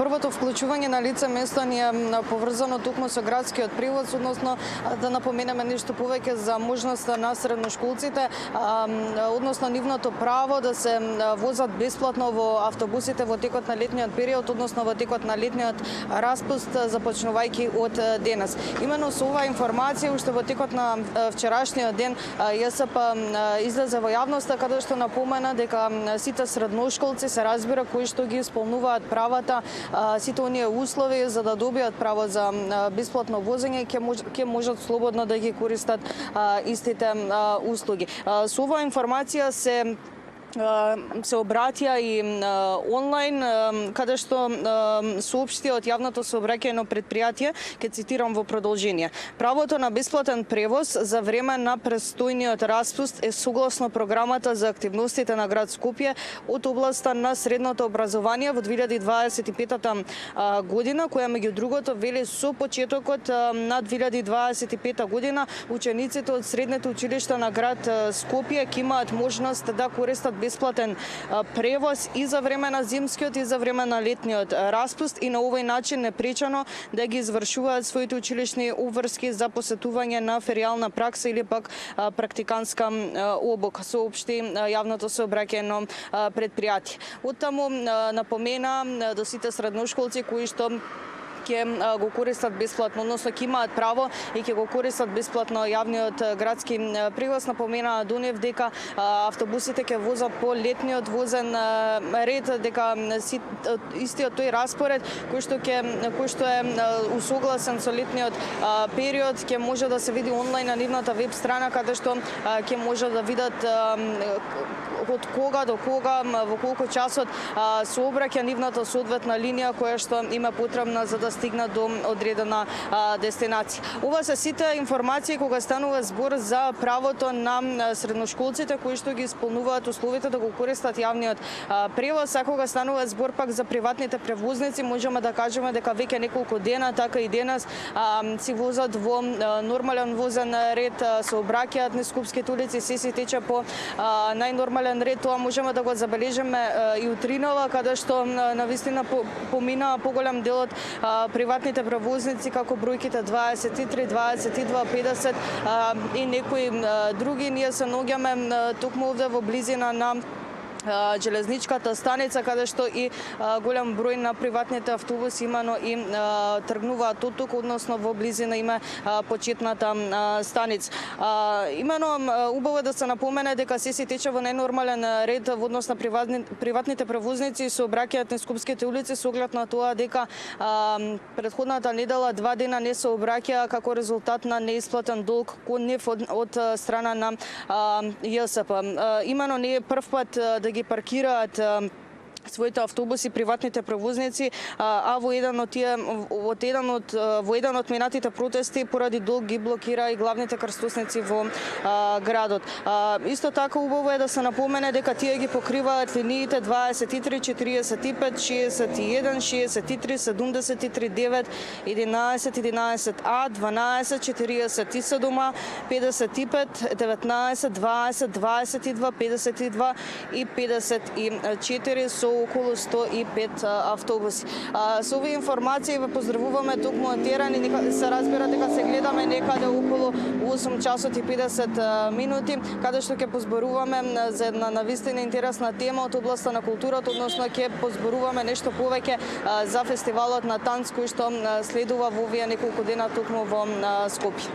првото вклучување на лице место ни е поврзано токму со градскиот превоз, односно да напоменеме нешто повеќе за можноста на средношколците, односно нивното право да се возат бесплатно во автобусите во текот на летниот период, односно во текот на летниот распуст, започнувајќи од денес. Имено со оваа информација уште во текот на вчерашниот ден ЈСП излезе во јавноста каде што напомена дека сите средношколци се разбира кои што ги исполнуваат правата, сите оние услови за да добијат право за бесплатно возење ќе можат слободно да ги користат истите услуги. Со оваа информација се обратија и онлайн, каде што соопшти од јавното сообраќајно предпријатие, ќе цитирам во продолжение. Правото на бесплатен превоз за време на престојниот распуст е согласно програмата за активностите на град Скопје од областа на средното образование во 2025 година, која меѓу другото вели со почетокот на 2025 година учениците од средните училишта на град Скопје ќе имаат можност да користат бесплатен превоз и за време на зимскиот и за време на летниот распуст и на овој начин непречено да ги извршуваат своите училишни обврски за посетување на феријална пракса или пак практиканска обука, соопшти јавното сообраќајно предпријатие. Оттаму напомена до сите средношколци кои што ќе го користат бесплатно, односно ќе имаат право и ќе го користат бесплатно јавниот градски превоз. Напомена до нив дека автобусите ќе возат по летниот возен ред, дека истиот тој распоред кој што е усогласен со летниот период ќе може да се види онлайн на нивната веб страна, каде што ќе може да видат од кога до кога, во колку часот се обраќа нивната соодветна линија која што има потребна за да стигнат до одредена дестинација. Ова се сите информации кога станува збор за правото на средношколците кои што ги исполнуваат условите да го користат јавниот превоз, а кога станува збор пак за приватните превозници, можеме да кажеме дека веќе неколку дена, така и денес, си возат во нормален возен ред, се обраќаат низ скопските улици, се тече по најнормален ред. Тоа можеме да го забележиме и утринава, каде што навистина помина поголем дел од приватните превозници, како бројките 23, 22, 50 и некои други. Ние се наоѓаме токму овде во близина на железничката станица, каде што и голем број на приватните автобуси имено и тргнуваат од тук, односно во близина има почетната станица. Имено убаво да се напомене дека се тече во најнормален ред во однос на приватните превозници се обраќаат низ скопските улици со оглед на тоа дека претходната недела 2 дена не се обраќаа како резултат на неисплатен долг кон нив од страна на ЈСП. Имено не е прв пат да ги паркираат своите автобуси приватните превозници, а во еден од минатите протести поради долг ги блокира и главните крстосници во градот. Исто така убаво е да се напомене дека тие ги покриваат линиите 23, 45, 61, 63, 73, 9, 11, 11А, 12, 47А, 55, 19, 20, 22, 52 и 54 со околу 105 автобуси. Со овие информации ве поздравуваме токму од терен и се разбира дека се гледаме некаде околу 8 часот и 50 минути, каде што ќе позборуваме за една навистина интересна тема од областа на културата, односно ќе позборуваме нешто повеќе за фестивалот на танц кој што следува во овие неколку дена токму во Скопје.